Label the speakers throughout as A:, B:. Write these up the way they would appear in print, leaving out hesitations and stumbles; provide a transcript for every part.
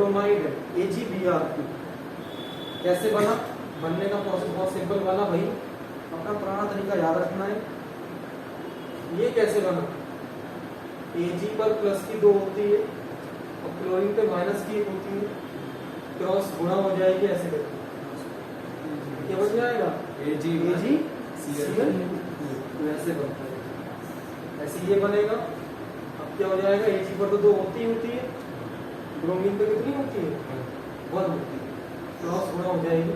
A: Bromide है AgBr2। कैसे बना? बनने का प्रोसेस बहुत सिंपल बना भाई, अपना पुराना तरीका याद रखना है। ये कैसे बना? Ag पर प्लस की 2 होती है और क्लोरीन पे माइनस की 1 होती है, क्रॉस गुणा हो जाएगी, ऐसे करके क्या बन जाएगा? AgCl। वैसे बनता है, ऐसे ये बनेगा। अब क्या हो जाएगा? Ag पर तो 2 होती है, ब्रोमीन पे कितनी होती है? 1 होती है, क्रॉस गुणा हो जाएगी,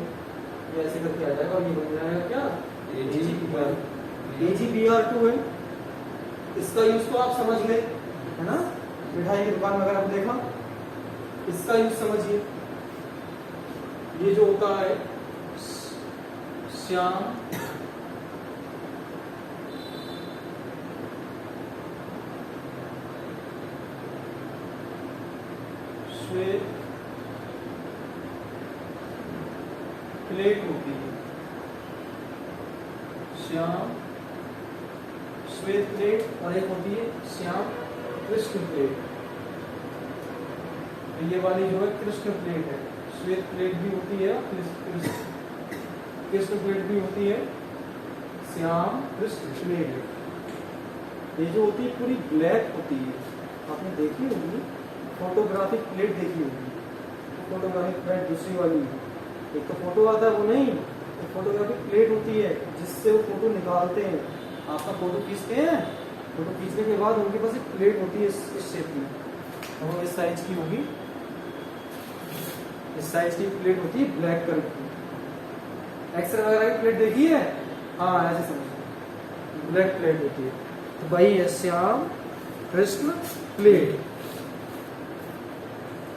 A: ये ऐसे करके आ जाएगा और ये बन जाएगा क्या? AgBr2 है। इसका यूज तो आप समझ गए है ना, मिठाई की दुकान वगैरह में देखा। इसका यूज समझिए, ये जो होता है श्याम श्वेत प्लेट होती है, श्याम श्वेत प्लेट, और एक होती है श्याम कृष्ण प्लेट। ये वाली जो है कृष्ण प्लेट है, श्वेत प्लेट भी होती है, कृष्ण प्लेट भी होती है, श्याम कृष्ण प्लेट। ये जो होती है पूरी ब्लैक होती है, आपने देखी होगी, फोटोग्राफिक प्लेट देखी होगी। फोटोग्राफिक प्लेट दूसरी वाली, एक तो फोटो आता है वो नहीं, एक फोटोग्राफिक प्लेट होती है जिससे वो फोटो निकालते हैं। आपका फोटो खींचते हैं, फोटो खींचने के बाद उनके पास एक प्लेट होती है इस शेप में, और इस साइज की होगी, इस साइज की प्लेट होती है ब्लैक कलर की। एक्सरे वगैरह की प्लेट देखी है? हाँ, ऐसे समझो, ब्लैक प्लेट होती है। तो भाई है श्याम कृष्ण प्लेट,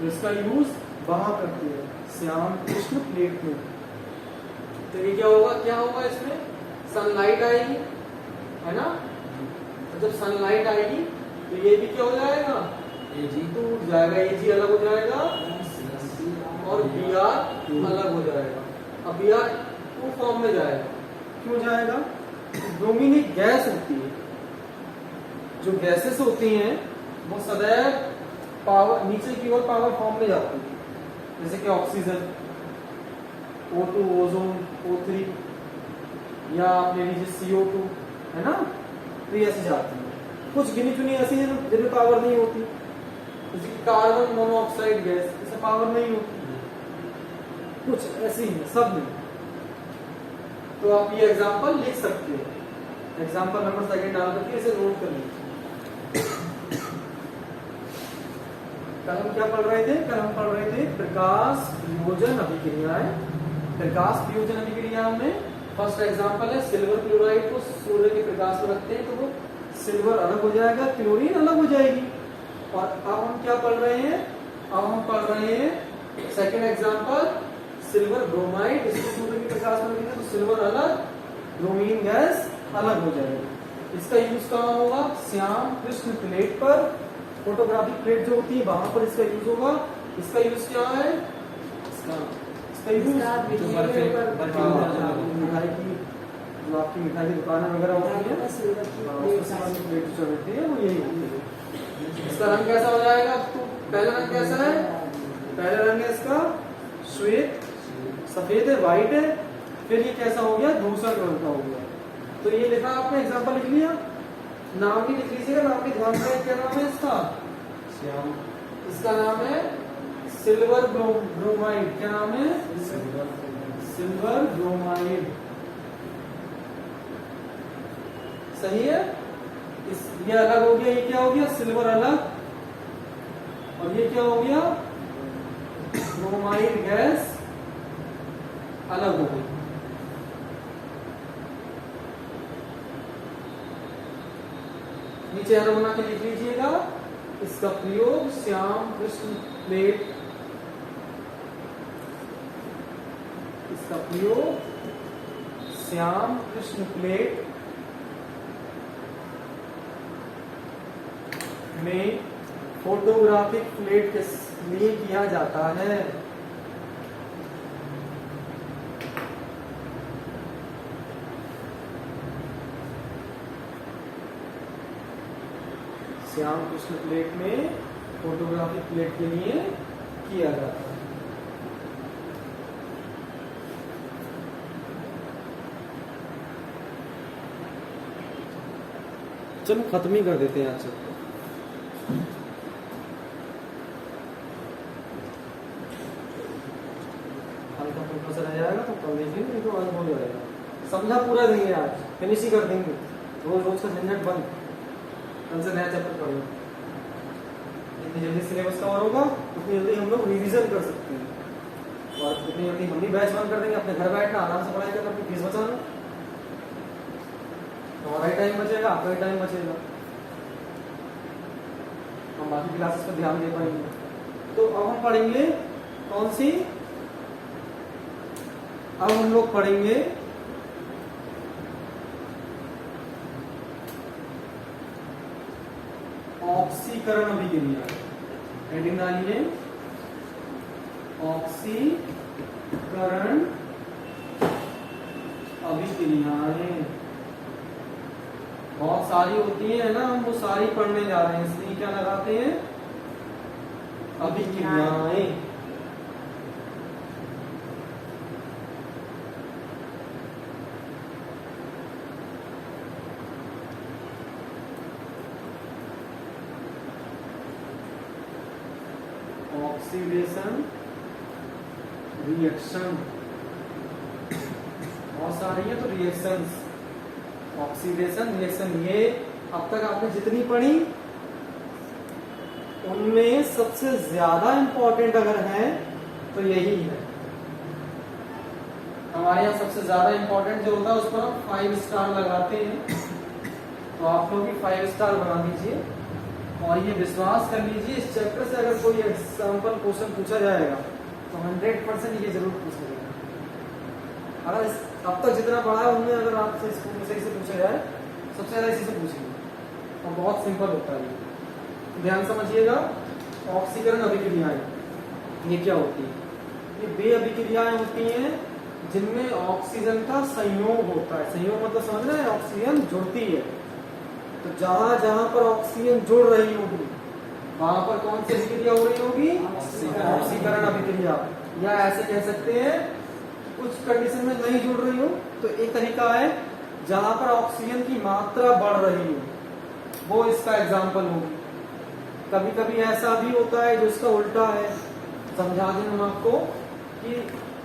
A: इसका यूज वहां करती है, श्याम कृष्ण प्लेट में। तो ये क्या होगा इसमें? सनलाइट आएगी, है ना? तो जब सनलाइट आएगी तो ये भी क्या हो जाएगा? Ag टूट जाएगा, Ag अलग हो जाएगा और Br अलग हो जाएगा। अब Br 2 फॉर्म में जाएगा। क्यों जाएगा? ब्रोमीन एक गैस होती है, जो गैसेस होती हैं वो सदैव पावर नीचे की ओर पावर फॉर्म में जाती है, जैसे कि ऑक्सीजन, O2, ओजोन, O3, या आप ले लीजिए CO2, है ना? तो ये ऐसे जाती है। कुछ गिनी चुनी ऐसी है जिनमें पावर नहीं होती, जैसे कि कार्बन मोनोऑक्साइड गैस, इसमें पावर नहीं होती, कुछ ऐसी है, सब में। तो आप ये एग्जांपल लिख सकते हो, एग्जांपल नंबर 2 डाल करके इसे नोट कर लीजिए। कल हम क्या पढ़ रहे थे? कल हम पढ़ रहे थे प्रकाश वियोजन अभिक्रियाएं। प्रकाश वियोजन अभिक्रियाओं में फर्स्ट एग्जांपल है सिल्वर क्लोराइड को सूर्य के प्रकाश में रखते हैं तो वो सिल्वर अलग हो जाएगा, क्लोरीन अलग हो जाएगी। और अब हम क्या पढ़ रहे हैं? अब हम पढ़ रहे हैं सेकंड एग्जांपल सिल्वर ब्रोमाइड, इसको सूर्य के प्रकाश में रखेंगे तो सिल्वर अलग, ब्रोमीन गैस अलग हो जाएगी। इसका यूज कहाँ होगा? श्याम कृष्ण प्लेट पर, फोटोग्राफिक प्लेट जो होती है वहां पर इसका यूज होगा। इसका यूज क्या है? इसका यूज मिठाई की, जो आपकी मिठाई की दुकानें वगैरह होती है प्लेट जो रहती है वो यही होती है। इसका रंग कैसा हो जाएगा? तो पहला रंग कैसा है? पहला रंग है इसका श्वेत, सफेद है, व्हाइट है। फिर ये कैसा हो गया? दूसरा रंग का हो गया। तो ये लिखा आपने, एग्जांपल लिख लिया, नाम भी लिख लीजिएगा, नाम भी ध्यान रखें। क्या नाम है इसका? श्याम। इसका नाम है सिल्वर ब्रोमाइड। क्या नाम है? Silver bromide. सही है? ये अलग हो गया, ये क्या हो गया? सिल्वर अलग, और ये क्या हो गया? ब्रोमाइड गैस अलग हो गई। नीचे एरो बना के लिख लीजिएगा। इसका प्रयोग श्याम कृष्ण प्लेट, इसका प्रयोग श्याम कृष्ण प्लेट में फोटोग्राफिक प्लेट के लिए किया जाता है। श्याम कृष्ण प्लेट में फोटोग्राफिक प्लेट के लिए किया जाता है। चलो खत्म ही कर देते हैं आज चैप्टर। हल्का फुल्का सा रह जाएगा तो कल देखेंगे, नहीं तो आज हो जाएगा। समझा पूरा देंगे, आज फिनिश ही कर देंगे। रोज रोज का झंझट बंद, कल से नया चैप्टर पढ़ो। जितनी जल्दी सिलेबस कवर होगा उतनी जल्दी हम लोग रिवीजन कर सकते हैं, और उतनी जल्दी हम भी बैच बंद कर देंगे। अपने घर बैठना, आराम से पढ़ाई करना, अपनी फीस बचाना, हमारा ही टाइम बचेगा, आपका ही टाइम बचेगा, हम बाकी क्लासेस पर ध्यान दे पाएंगे। तो अब हम पढ़ेंगे कौन सी, अब हम लोग पढ़ेंगे ऑक्सीकरण अभिक्रिया। हेडिंग डालिए ऑक्सीकरण अभिक्रियाएं। बहुत सारी होती है ना, हम वो सारी पढ़ने जा रहे हैं, इसलिए क्या लगाते हैं, अभिक्रियाएं। ऑक्सीडेशन रिएक्शन, बहुत सारी है तो रिएक्शंस, ऑक्सीडेशन रिएक्शन, ये अब तक आपने जितनी पढ़ी उनमें सबसे ज्यादा इंपॉर्टेंट अगर है तो यही है। हमारे यहाँ सबसे ज्यादा इंपॉर्टेंट जो होता है उस पर हम 5 स्टार लगाते हैं, तो आप लोग भी 5 स्टार बना दीजिए। और ये विश्वास कर लीजिए, इस चैप्टर से अगर कोई एग्जाम्पल क्वेश्चन पूछा जाएगा तो 100% ये जरूर पूछा जाएगा। अगर अब तक जितना पढ़ा है उनमें अगर आपसे सही से पूछा जाए, सबसे ज्यादा इसी से पूछेंगे, और बहुत सिंपल होता है ये। ध्यान समझिएगा, ऑक्सीकरण अभिक्रियाएं ये क्या होती है, ये वे अभिक्रियाएं होती हैं जिनमें ऑक्सीजन का संयोग होता है। संयोग मतलब समझ रहे हैं, ऑक्सीजन जुड़ती है, तो जहां जहां पर ऑक्सीजन जुड़ रही होगी वहां पर कौन सी अभिक्रिया हो रही होगी, ऑक्सीकरण अभिक्रिया। या ऐसे कह सकते हैं कुछ कंडीशन में नहीं जुड़ रही हो तो एक तरीका है जहां पर ऑक्सीजन की मात्रा बढ़ रही हो, वो इसका एग्जाम्पल होगी। कभी कभी ऐसा भी होता है जो इसका उल्टा है, समझा दें हम आपको कि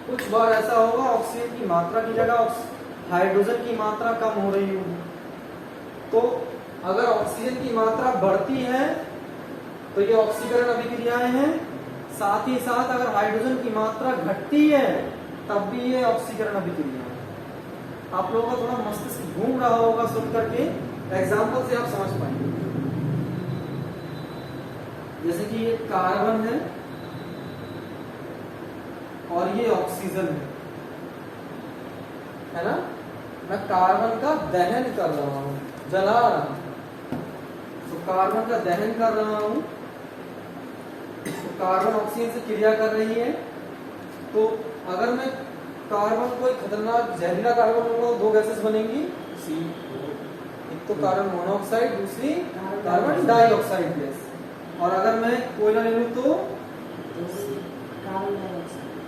A: कुछ बार ऐसा होगा ऑक्सीजन की मात्रा की जगह हाइड्रोजन की मात्रा कम हो रही होगी। तो अगर ऑक्सीजन की मात्रा बढ़ती है तो ये ऑक्सीकरण अभिक्रियाएं हैं, साथ ही साथ अगर हाइड्रोजन की मात्रा घटती है तब भी ये ऑक्सीकरण अभिक्रिया है। आप लोगों का थोड़ा मस्तिष्क घूम रहा होगा सुन करके, एग्जाम्पल से आप समझ पाएंगे। जैसे कि ये कार्बन है और ये ऑक्सीजन है ना, मैं कार्बन का दहन कर रहा हूं, जला रहा हूं, तो कार्बन का दहन कर रहा हूं, तो कार्बन ऑक्सीजन से क्रिया कर रही है। तो अगर मैं कार्बन कोई खतरनाक जहरीला कार्बन लूंगा तो 2 गैसेस बनेंगी, एक तो कार्बन मोनोऑक्साइड, दूसरी कार्बन डाइऑक्साइड गैस। और अगर मैं कोयला ले लूं तो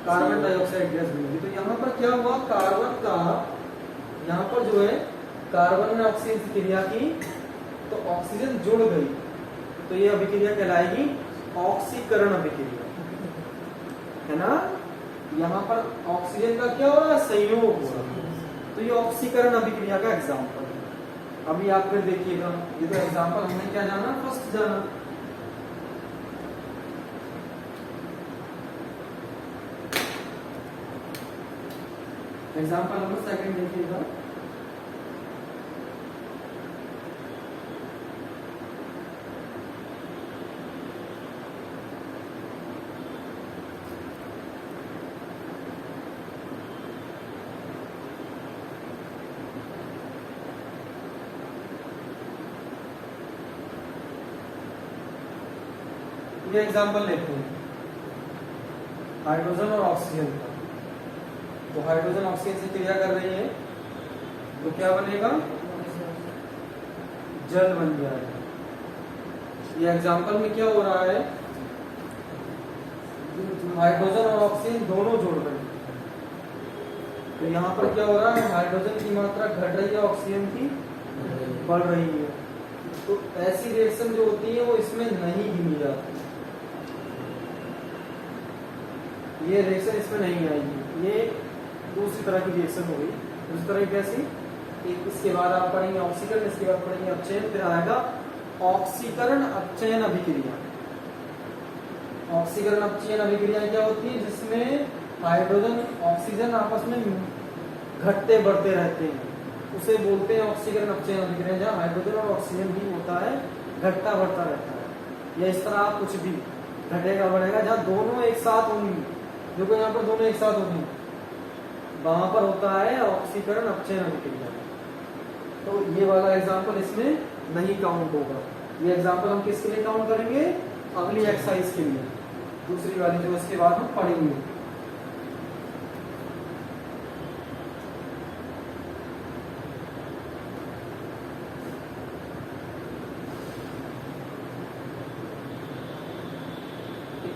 A: कार्बन डाइऑक्साइड गैस बनेगी। तो यहाँ पर क्या हुआ, कार्बन का यहाँ पर जो है कार्बन ने ऑक्सीजन से क्रिया की तो ऑक्सीजन जुड़ गई, तो ये अभिक्रिया कहलाएगी ऑक्सीकरण अभिक्रिया, है ना। यहाँ पर ऑक्सीजन का क्या हो रहा है, संयोग हो रहा है, तो ये ऑक्सीकरण अभिक्रिया का एग्जाम्पल है। अभी आप फिर देखिएगा, ये तो एग्जाम्पल हमने क्या जाना, फर्स्ट जाना। एग्जाम्पल नंबर 2 देखिएगा। ये एग्जाम्पल लेते हैं हाइड्रोजन और ऑक्सीजन का। तो हाइड्रोजन ऑक्सीजन से क्रिया कर रही है तो क्या बनेगा, जल बन जाएगा। ये एग्जाम्पल में क्या हो रहा है, हाइड्रोजन और ऑक्सीजन दोनों जोड़ रहे हैं। तो यहाँ पर क्या हो रहा है, हाइड्रोजन की मात्रा घट रही है, ऑक्सीजन की बढ़ रही है। तो ऐसी रिएक्शन जो होती है वो इसमें नहीं गिनी जाती, ये रिएक्शन इसमें नहीं आएगी। ये दूसरी तरह की रिएक्शन हो गई। दूसरी तरह कैसी, इसके बाद आप पढ़ेंगे ऑक्सीकरण, इसके बाद पढ़ेंगे अपचयन, फिर आएगा ऑक्सीकरण अपचयन अभिक्रिया। ऑक्सीकरण अपचयन अभिक्रिया क्या होती है, जिसमें हाइड्रोजन ऑक्सीजन आपस में घटते बढ़ते रहते हैं, उसे बोलते हैं ऑक्सीकरण अपचयन अभिक्रिया, जहाँ हाइड्रोजन और ऑक्सीजन भी होता है घटता बढ़ता रहता है। या इस तरह आप कुछ भी घटेगा बढ़ेगा, जहाँ दोनों एक साथ होंगी, जो कि यहाँ पर दोनों एक साथ होंगी, वहां पर होता है ऑक्सीकरण अपचयन अभिक्रिया। तो ये वाला एग्जाम्पल इसमें नहीं काउंट होगा। ये एग्जाम्पल हम किसके लिए काउंट करेंगे, अगली एक्सरसाइज के लिए, दूसरी वाली जो इसके बाद हम पढ़ेंगे।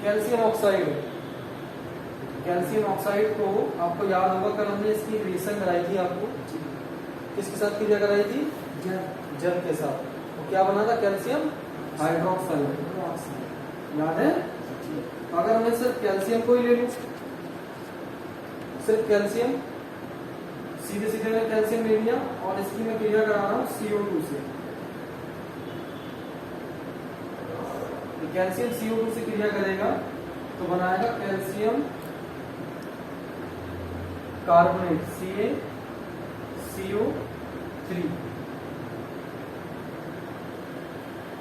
A: कैल्शियम ऑक्साइड, कैल्शियम ऑक्साइड को आपको याद होगा कल हमने इसकी रिएक्शन कराई थी, आपको किसके साथ क्रिया कराई थी, जल के साथ। तो क्या बना था, कैल्शियम हाइड्रोक्साइड, याद है। अगर मैं सिर्फ कैल्शियम को ही ले लूं, सिर्फ कैल्शियम, सीधे सीधे मैंने कैल्शियम ले लिया और इसकी मैं क्रिया करा रहा हूं CO2 से। कैल्शियम CO2 से क्रिया करेगा तो बनाएगा calcium carbonate CaCO3,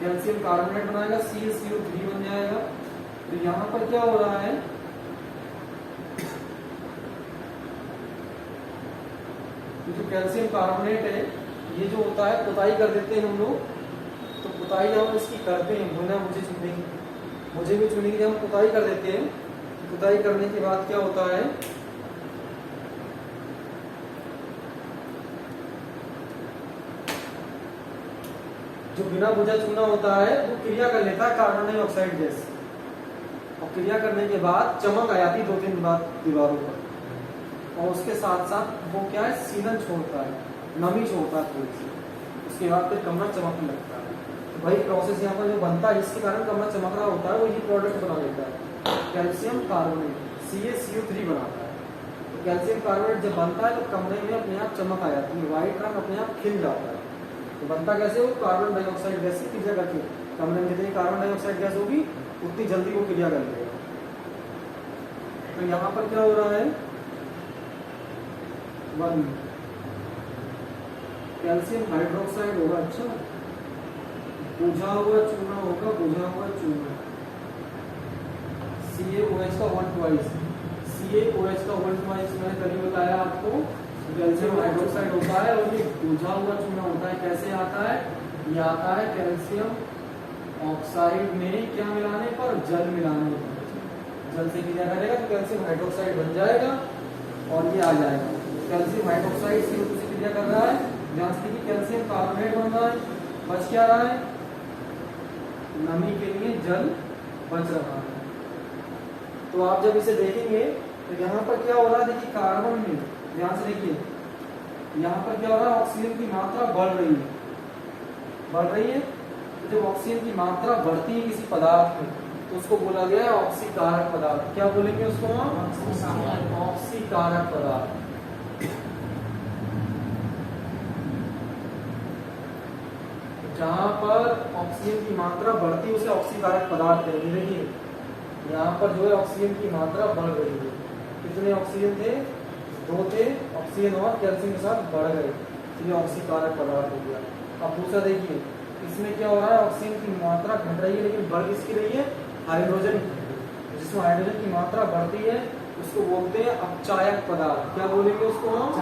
A: calcium carbonate बनाएगा, CaCO3 बन जाएगा। तो यहां पर क्या हो रहा है, जो कैल्शियम कार्बोनेट है ये जो होता है, पुताई कर देते हैं हम लोग। तो पुताई जब हम इसकी करते हैं, बोला मुझे चुनेगी, मुझे भी चुनेगी, जब हम पुताई कर देते हैं, पुताई करने के बाद क्या होता है, जो बिना बुझा चूना होता है वो क्रिया कर लेता है कार्बन डाइऑक्साइड गैस, और क्रिया करने के बाद चमक आ जाती 2-3 बार दीवारों पर, और उसके साथ साथ वो क्या है, सीलन छोड़ता है, नमी छोड़ता है थोड़ी सी, उसके बाद फिर कमरा चमकने लगता है। तो वही प्रोसेस यहाँ पर जो बनता है, जिसके कारण कमरा चमक रहा होता है, वो ये प्रोडक्ट बना लेता है, कैल्शियम कार्बोनेट CaCO3 बनाता है। तो कैल्शियम कार्बोनेट जब बनता है तो कमरे में अपने आप चमक आ जाती है, व्हाइट रंग अपने आप खिल जाता है। तो बनता कैसे, वो कार्बन डाइऑक्साइड गैस की क्रिया करके, कमरे में जितनी कार्बन डाइऑक्साइड गैस होगी उतनी जल्दी वो क्रिया कर लेगा। तो यहाँ पर क्या हो रहा है, वन कैल्शियम हाइड्रोक्साइड होगा, अच्छा बुझा हुआ चूना होगा, बुझा हुआ चूना, CaOH का 1 ट्वाइस, CaOH का 1 ट्वाइस मैंने कभी बताया आपको, कैल्शियम हाइड्रोक्साइड होता है और ये बुझा हुआ चूना होता है। कैसे आता है, ये आता है कैल्शियम ऑक्साइड में क्या मिलाने पर, जल मिलाने पर, जल से क्रिया करेगा तो कैल्शियम हाइड्रोक्साइड बन जाएगा और ये आ जाएगा। कैल्शियम हाइड्रोक्साइड CO2 से क्रिया कर रहा है, ध्यान से देखिए कैल्शियम कार्बोनेट बन रहा है, बच क्या रहा है, नमी के लिए जल बच रहा है। तो आप जब इसे देखेंगे तो यहाँ पर क्या हो रहा है, देखिए कार्बन में, ध्यान से देखिए यहाँ पर क्या हो रहा है, ऑक्सीजन की मात्रा बढ़ रही है, बढ़ रही है। तो जब ऑक्सीजन की मात्रा बढ़ती है किसी पदार्थ में तो उसको बोला गया है ऑक्सीकारक पदार्थ। क्या बोलेंगे उसको हम, ऑक्सीकारक पदार्थ। जहां पर ऑक्सीजन की मात्रा बढ़ती है उसे ऑक्सीकारक पदार्थ कहेंगे। देखिए यहाँ पर जो है ऑक्सीजन की मात्रा बढ़ रही है, कितने ऑक्सीजन थे, 2 थे, ऑक्सीजन और कैल्शियम के साथ बढ़ गए, ये ऑक्सीकारक पदार्थ हो गया। अब दूसरा देखिए, इसमें क्या हो रहा है, ऑक्सीजन की मात्रा घट रही है लेकिन बढ़ किसकी रही है, हाइड्रोजन की। जिसमें हाइड्रोजन की मात्रा बढ़ती है उसको बोलते हैं अपचायक पदार्थ। क्या बोलेंगे उसको हम,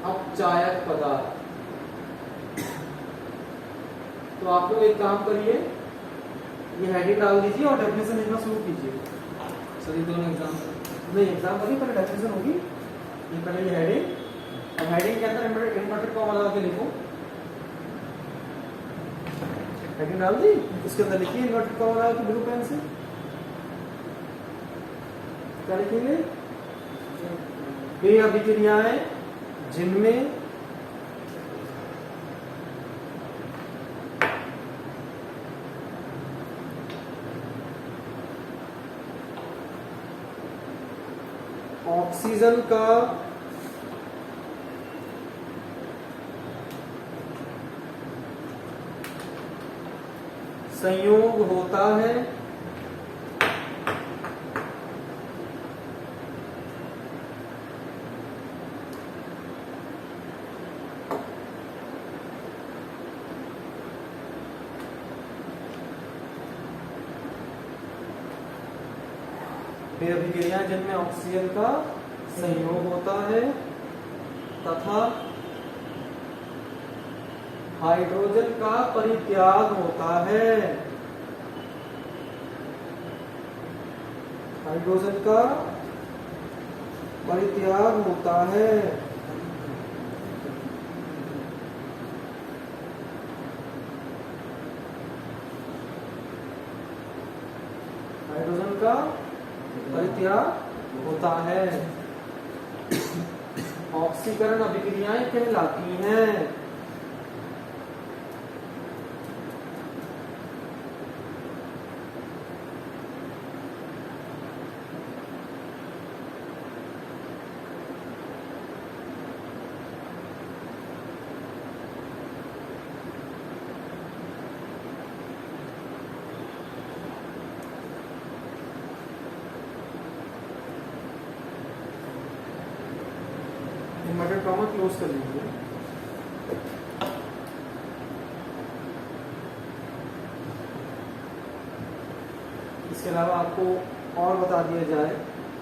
A: अपचायक पदार्थ। तो आप लोग एक काम करिए, ये हेडिंग डाल दीजिए और डेफिनेशन लिखना शुरू कीजिए। सभी दोनों एग्जाम नहीं, एग्जाम करिए पहले डेफिनेशन होगी, ये पहले ये हेडिंग, अब हेडिंग के अंदर इन्वर्टेड कॉमा लगा के लिखो, हेडिंग डाल दी, उसके अंदर लिखिए इन्वर्टेड कॉमा लगा के ब्लू पेन से। क्या लिखेंगे? वे अभिक्रियाएं जिनमें ऑक्सीजन का संयोग होता है वे अभिक्रियाएं जिनमें ऑक्सीजन का संयोग होता है तथा हाइड्रोजन का परित्याग होता है। हाइड्रोजन का परित्याग होता है। हाइड्रोजन का परित्याग होता है। ऑक्सीकरण अभिक्रियाएं कहलाती हैं। इन्वर्टेड कॉमा क्लोज कर लीजिए। इसके अलावा आपको और बता दिया जाए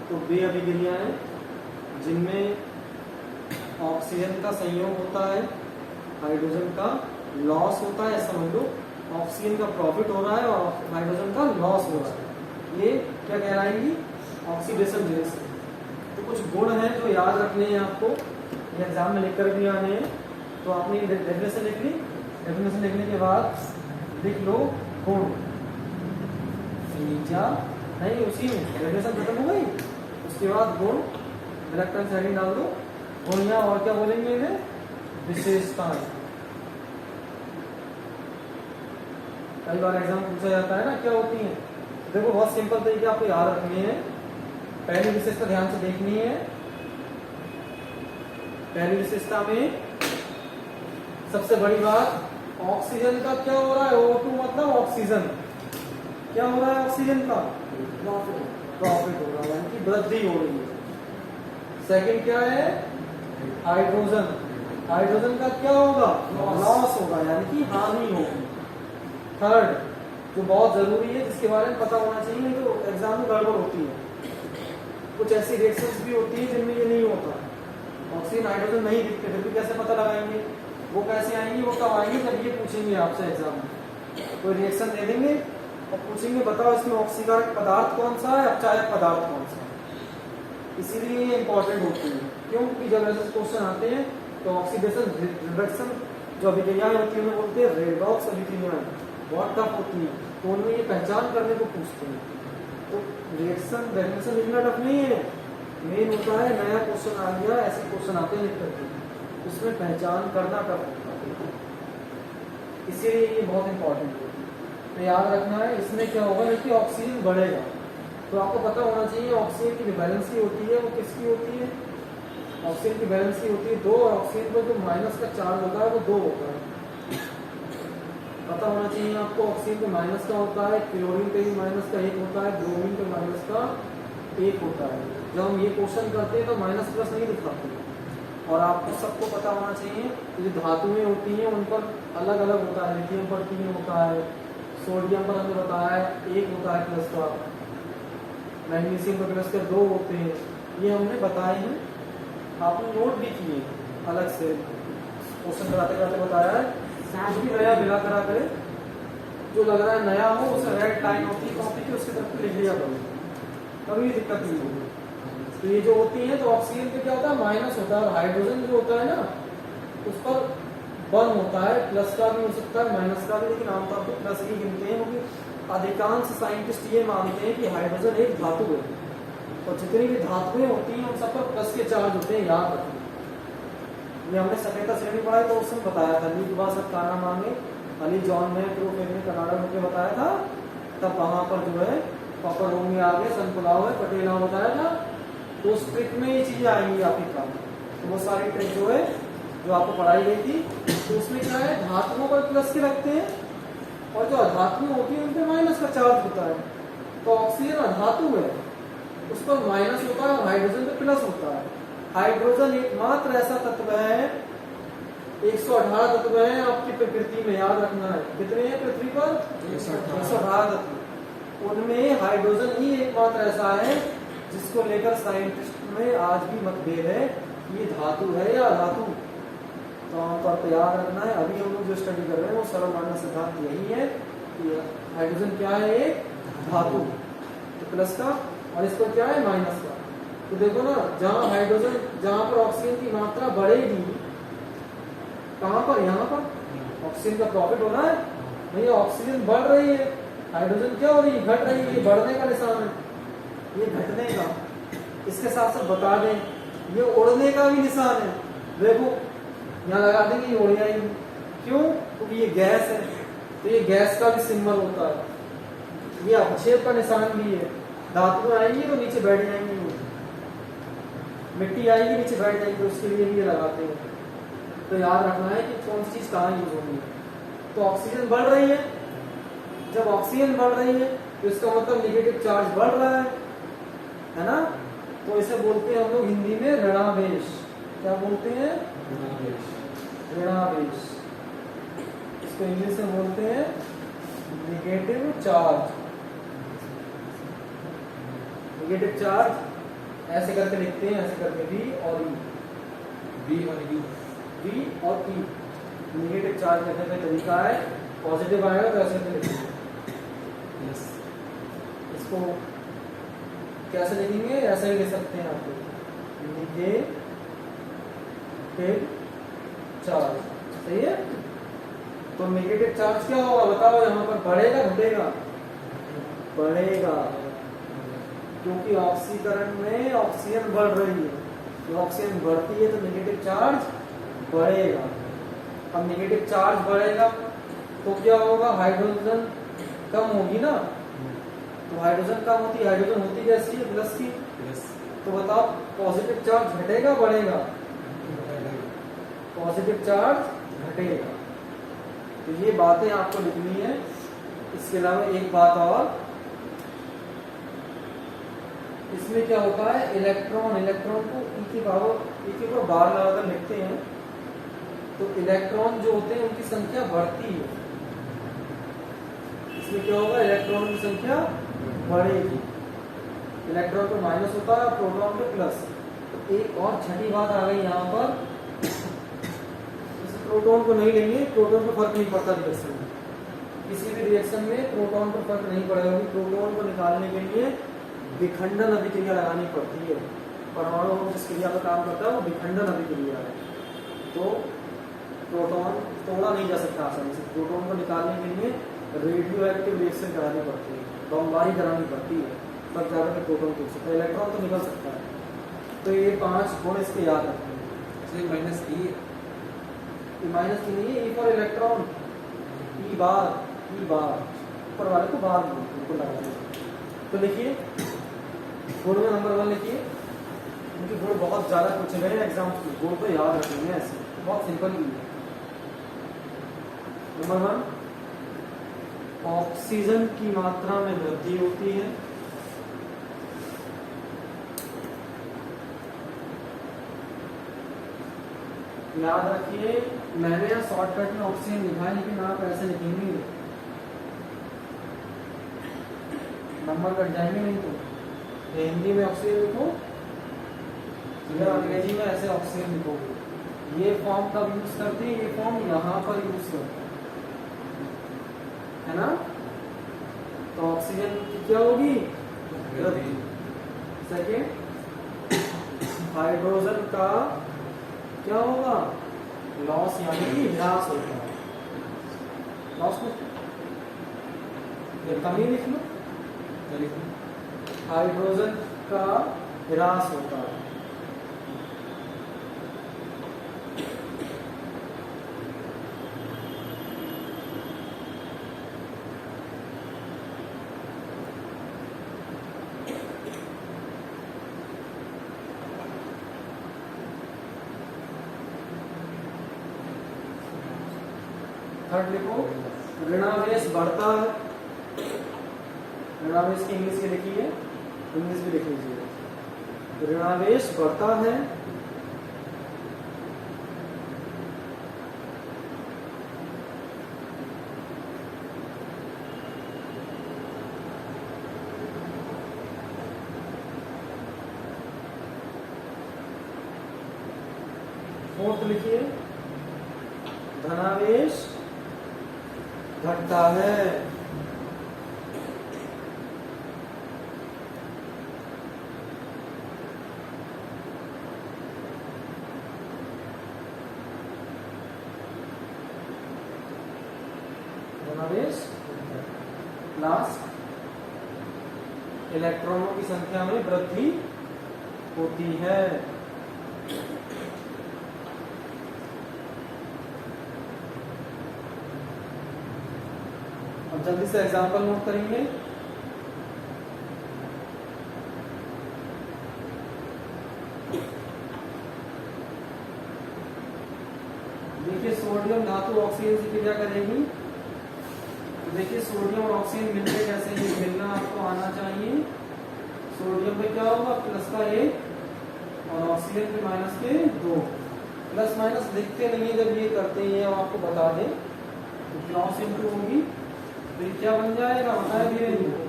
A: तो वे अभिक्रियाएं जिनमें ऑक्सीजन का संयोग होता है, हाइड्रोजन का लॉस होता है, समझ लो ऑक्सीजन का प्रॉफिट हो रहा है और हाइड्रोजन का लॉस हो रहा है, ये क्या कहलाएंगी? Oxidation reaction. तो कुछ गुण हैं जो याद रखने हैं आपको, एग्जाम में लिखकर भी आने हैं। तो आपने डेफिनेशन लिख ली, डेफिनेशन लिखने के बाद लिख लो गुण, नहीं उसी में डेफिनेशन खत्म हो गई, उसके बाद गुण ब्लैक पेन से डाल दो गुण, या और क्या बोलेंगे इन्हें? विशेषताएं। कई बार एग्जाम पूछा जाता है ना क्या होती है, देखो बहुत सिंपल तरीके आपको याद रखने हैं। पहली विशेषता ध्यान से देखनी है। पहली विशेषता में सबसे बड़ी बात, ऑक्सीजन का क्या हो रहा है? O2 मतलब ऑक्सीजन, क्या हो रहा है? ऑक्सीजन का प्रॉफिट हो रहा है, यानी कि वृद्धि हो रही है। सेकंड क्या है? हाइड्रोजन, हाइड्रोजन का क्या होगा? लॉस होगा, यानी कि हानि होगी। थर्ड जो बहुत जरूरी है, जिसके बारे में पता होना चाहिए, नहीं तो एग्जाम में गड़बड़ होती है। कुछ ऐसी रिएक्शंस भी होती है जिनमें ये नहीं होता, ऑक्सीजन हाइड्रोजन नहीं दिखते, फिर भी कैसे पता लगाएंगे? वो कैसे आएंगी? वो कब आएंगे? जब ये पूछेंगे आपसे एग्जाम में। तो रिएक्शन दे देंगे और पूछेंगे बताओ इसमें ऑक्सीकारक पदार्थ कौन सा है, अपचायक पदार्थ कौन सा है। इसीलिए ये इंपॉर्टेंट होती है। क्यों? क्योंकि जब ऐसे क्वेश्चन आते हैं तो ऑक्सीडेशन रिडक्शन जो अभिक्रियाएं होती है उन्हें बोलते हैं रेडॉक्स अभिक्रियाएं, बहुत टफ होती है, तो उनमें ये पहचान करने को पूछते हैं। तो रिएक्शन डेफिनेशन लिखना टफ नहीं है, मेन होता है नया क्वेश्चन आ गया, ऐसे क्वेश्चन आते हैं लिख करके, उसमें पहचान करना टफ होता है, इसीलिए ये बहुत इंपॉर्टेंट है। तो याद रखना है इसमें क्या होगा कि ऑक्सीजन बढ़ेगा, तो आपको पता होना चाहिए ऑक्सीजन की जो वैलेंसी होती है वो किसकी होती है? ऑक्सीजन की वैलेंसी होती है 2, और ऑक्सीजन पर जो माइनस का चार्ज होता है वो 2 होता है। पता होना चाहिए आपको ऑक्सीजन पे माइनस का होता है, क्लोरीन पे भी माइनस का 1 होता है, ब्रोमीन पे माइनस का 1 होता है। जब हम ये क्वेश्चन करते हैं तो माइनस प्लस नहीं दिखाते। और आपको सबको पता होना चाहिए जो धातुएं होती हैं उन पर अलग अलग होता है, लिथियम पर 3 होता है, सोडियम पर हमने बताया है 1 होता है प्लस का, मैग्नीशियम पर प्लस के 2 होते हैं, ये हमने बताए हैं, आपने नोट भी किए अलग से, क्वेश्चन कराते कराते बताया है। कुछ भी नया मिला करा करे, जो लग रहा है नया हो उसे रेड लाइन होती है कॉपी की, उसके तरफ लिख लिया करो, कभी दिक्कत नहीं होगी। तो ये जो होती है तो ऑक्सीजन पे क्या होता है? माइनस होता है, और हाइड्रोजन जो होता है ना उस पर 1 होता है, प्लस का भी हो सकता है माइनस का भी, लेकिन आमतौर पर प्लस ही गिनते हैं, क्योंकि अधिकांश साइंटिस्ट ये मानते हैं कि हाइड्रोजन एक धातु है, और जितनी भी धातुएं होती हैं उन सब पर प्लस के चार्ज होते हैं, याद रखना। ये हमने सकेता श्रेणी पढ़ा है तो उसमें बताया था, लीक बासत काना मांगे अली जॉन में प्रूफ में कनाडा में बताया था, तब वहां पर जो है पापा रोम में आ गए, सनपुलाव है पटेला बताया था, तो उस ट्रिक में ये चीजें आएंगी आपके काम। तो वो सारी ट्रिक जो है जो आपको पढ़ाई गई थी, तो उसमें क्या है धातुओं पर प्लस के रखते हैं और जो अधातुएं होती है उन पर माइनस का चार्ज होता है। तो ऑक्सीजन अधातु है, उस पर माइनस होता है और हाइड्रोजन पे प्लस होता है। हाइड्रोजन एकमात्र ऐसा तत्व है, 118 तत्व है आपकी प्रकृति में, याद रखना है। कितने हैं पृथ्वी पर? 118 तत्व। उनमें हाइड्रोजन ही एकमात्र ऐसा है जिसको लेकर साइंटिस्ट में आज भी मतभेद है, ये धातु है या अधातु। तो आमतौर पर याद रखना है, अभी हम लोग जो स्टडी कर रहे हैं वो सर्वमान्य सिद्धांत यही है कि हाइड्रोजन क्या है, एक धातु, तो प्लस का, और इस पर क्या है माइनस का। तो देखो ना, जहां हाइड्रोजन, जहां पर ऑक्सीजन की मात्रा बढ़ेगी, कहां पर? यहाँ पर ऑक्सीजन का प्रॉफिट हो रहा है भैया, ऑक्सीजन बढ़ रही है, हाइड्रोजन क्या हो रही है, घट रही है। ये बढ़ने का निशान है, ये घटने का। इसके साथ साथ बता दें, ये उड़ने का भी निशान है। देखो यहाँ लगा देंगे, ये उड़ जाएगी, क्यों? क्योंकि ये गैस है, तो ये गैस का भी सिंबल होता है। ये अवक्षेप का निशान भी है, धातु आएंगी तो नीचे बैठ जाएंगी, मिट्टी आएगी नीचे बैठ जाएगी, तो उसके लिए भी ये लगाते हैं। तो याद रखना है कि कौन सी चीज कहाँ यूज होगी। तो ऑक्सीजन बढ़ रही है, जब ऑक्सीजन बढ़ रही है तो इसका मतलब निगेटिव चार्ज बढ़ रहा है ना। तो इसे बोलते हैं हम लोग हिंदी में ऋणावेश। क्या बोलते हैं? ऋणावेश। इसको इंग्लिश में बोलते हैं निगेटिव चार्ज। निगेटिव चार्ज ऐसे करके लिखते हैं, ऐसे करके V और E, V और E। निगेटिव चार्ज लिखने का तरीका है, पॉजिटिव आएगा तो ऐसे लिखेंगे। इसको कैसे लिखेंगे? ऐसे ही लिख सकते हैं आप लोग, निगेटिव चार्ज। सही है। तो निगेटिव चार्ज क्या होगा बताओ? यहाँ पर बढ़ेगा घटेगा? बढ़ेगा, क्योंकि ऑक्सीकरण में ऑक्सीजन बढ़ रही है। तो ऑक्सीजन बढ़ती है तो निगेटिव चार्ज बढ़ेगा। अब निगेटिव चार्ज बढ़ेगा तो क्या होगा? हाइड्रोजन कम होगी ना। तो हाइड्रोजन कम होती है, हाइड्रोजन होती कैसी है? प्लस की। तो बताओ पॉजिटिव चार्ज घटेगा बढ़ेगा? पॉजिटिव चार्ज घटेगा। तो ये बातें आपको लिखनी है। इसके अलावा एक बात और, इसमें क्या होता है, इलेक्ट्रॉन, इलेक्ट्रॉन को ई के ऊपर बार लगाकर लिखते हैं। तो इलेक्ट्रॉन जो होते हैं उनकी संख्या बढ़ती है। इसमें क्या होगा? इलेक्ट्रॉन की संख्या बढ़ेगी। इलेक्ट्रॉन पे माइनस होता है, प्रोटॉन पे प्लस। तो एक और छठी बात आ गई यहाँ पर, प्रोटॉन को नहीं लेंगे, प्रोटॉन को फर्क नहीं पड़ता रिएक्शन में। किसी भी रिएक्शन में प्रोटॉन को फर्क नहीं पड़ेगा। प्रोटॉन को निकालने के लिए विखंडन अभिक्रिया लगानी पड़ती है। परमाणु जिस क्रिया पर काम करता है वो विखंडन अभिक्रिया है। तो प्रोटॉन तोड़ा नहीं जा सकता आसानी से। प्रोटॉन को निकालने के लिए रेडियो एक्टिव रिएक्शन करानी पड़ती है, बमबारी करानी पड़ती है, तब जाकर के प्रोटॉन टूट सकता है। इलेक्ट्रॉन तो निकल सकता है। तो ये 5 गुण इसके याद रखते हैं। माइनस की नहीं है, ई फॉर इलेक्ट्रॉन, ई बार ऊपर वाले को बार बिल्कुल लगा दें। तो लिखिए गुण में नंबर 1 लिखिए। उनके गुण बहुत ज्यादा पूछे गए एग्जाम के, गुण तो याद रखेंगे ऐसे, बहुत सिंपल ही है। नंबर 1, ऑक्सीजन की मात्रा में वृद्धि होती है। याद रखिए, मैंने यहाँ शॉर्टकट में ऑक्सीजन लिखा है, लेकिन आप ऐसे लिखेंगे नंबर कट जाएंगे नहीं। तो हिंदी में ऑक्सीजन लिखो या अंग्रेजी में ऐसे ऑक्सीजन लिखोगे। ये फॉर्म कब यूज करते हैं? ये फॉर्म यहाँ पर यूज करते हैं, है ना। तो ऑक्सीजन की क्या होगी? वृद्धि। सेकेंड, हाइड्रोजन का क्या होगा? लॉस, यानी कि ह्रास होता है। लॉस को कमी लिख लो, हाइड्रोजन का ह्रास होता है। थर्ड लिखो, ऋणावेश बढ़ता है। ऋणावेश की इंग्लिश में लिखी है, इंग्लिश भी लिख लीजिए। ऋणावेश बढ़ता है फोर्थ लिखिए, धनावेश घटता है। धनावेश लास्ट, इलेक्ट्रॉनों की संख्या में वृद्धि होती है। अब जल्दी से एग्जांपल नोट करेंगे। देखिए सोडियम धातु ऑक्सीजन से क्रिया करेगी, तो देखिए सोडियम और ऑक्सीजन मिलके कैसे ये मिलना आपको आना चाहिए। सोडियम पे क्या होगा, प्लस का 1 और ऑक्सीजन पे माइनस के 2। प्लस माइनस दिखते नहीं है जब ये करते हैं, अब आपको बता दें तो क्रॉस इनटू होगी, तो ये क्या बन जाएगा बताया धीरे धीरे,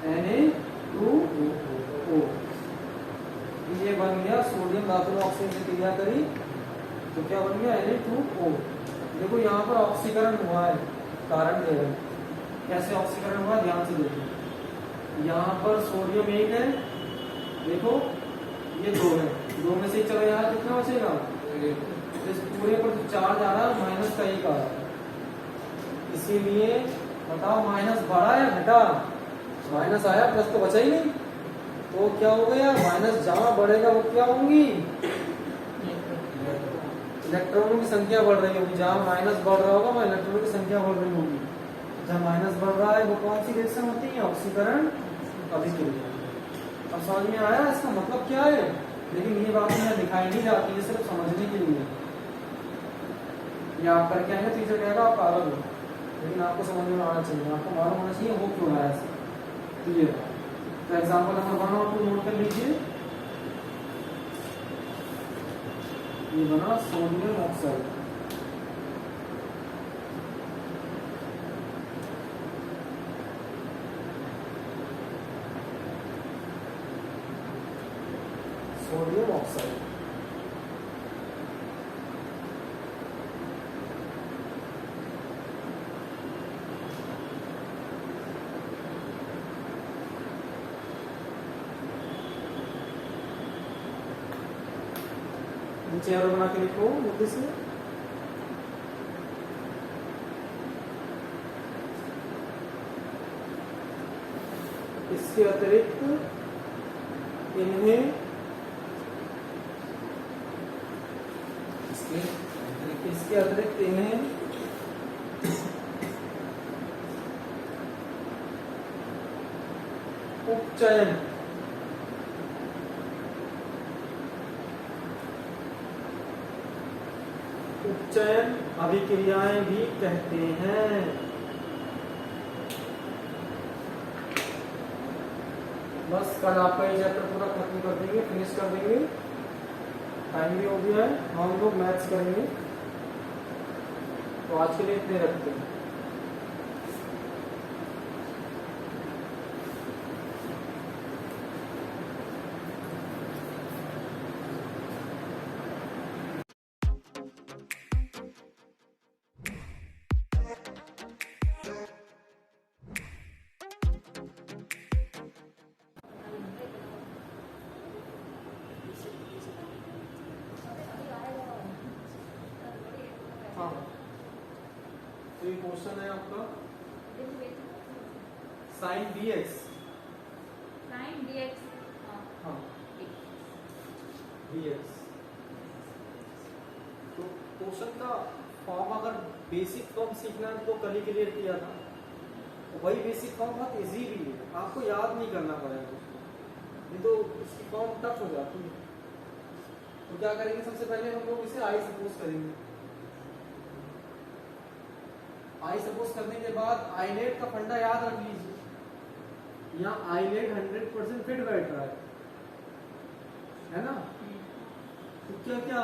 A: Na2O। ये बन गया, सोडियम धातु में ऑक्सीजन से क्रिया करी तो क्या बन गया, Na2O। देखो यहाँ पर ऑक्सीकरण हुआ है, कारण दे रहे कैसे ऑक्सीकरण हुआ, ध्यान से देखो। यहाँ पर सोडियम 1 है, देखो ये 2 है, 2 में से चलो यहाँ कितना बचेगा, इस पूरे पर चार्ज आ रहा है माइनस का 1 आ रहा है, इसीलिए बताओ माइनस बढ़ा या घटा, माइनस आया प्लस तो बचा ही नहीं, तो क्या हो गया, माइनस जहां बढ़ेगा वो क्या होंगी, इलेक्ट्रॉनों की संख्या बढ़ रही होगी। जहां माइनस बढ़ रहा होगा वहां इलेक्ट्रॉनों की संख्या बढ़ रही होगी। जहां माइनस बढ़ रहा है वो कौन सी रिएक्शन होती है, ऑक्सीकरण अभिक्रिया। अब समझ में आया इसका मतलब क्या है, लेकिन ये बात यहाँ दिखाई नहीं जाती है, सिर्फ समझने के लिए। ये आप करके आएंगे टीचर कहेगा आप पागल हो, लेकिन आपको समझ में आना चाहिए, आपको मालूम होना चाहिए वो क्यों आया ऐसे। क्लियर, तो एग्जांपल नंबर 1 और 2 नोट कर लीजिए। ये बना सोडियम ऑक्साइड, सोडियम ऑक्साइड। नीचे एरो बना के लिखो मुद्दे से। इसके अतिरिक्त इन्हें इसके अतिरिक्त इन्हें उपचयन उपचयन अभिक्रियाएं भी कहते हैं। बस कल आपका ये चैप्टर पूरा खत्म कर देंगे, फिनिश कर देंगे, टाइम भी हो गया है, हम लोग मैथ्स करेंगे, तो आज के लिए इतने रखते हैं। हाँ, तो ये क्वेश्चन है आपका साइन dx,
B: साइन dx,
A: हाँ dx। तो क्वेश्चन का फॉर्म अगर बेसिक फॉर्म सीखना है तो कल ही क्लियर किया था, तो वही बेसिक फॉर्म बहुत इजी भी है, आपको याद नहीं करना पड़ेगा उसको, नहीं तो इसकी फॉर्म टफ हो जाती है। तो क्या करेंगे, सबसे पहले हम लोग इसे आई सपोज करेंगे। आई सपोज करने के बाद आईनेट का फंडा याद रख लीजिए, यहाँ आईनेट 100% फिट बैठ रहा है ना। तो क्या क्या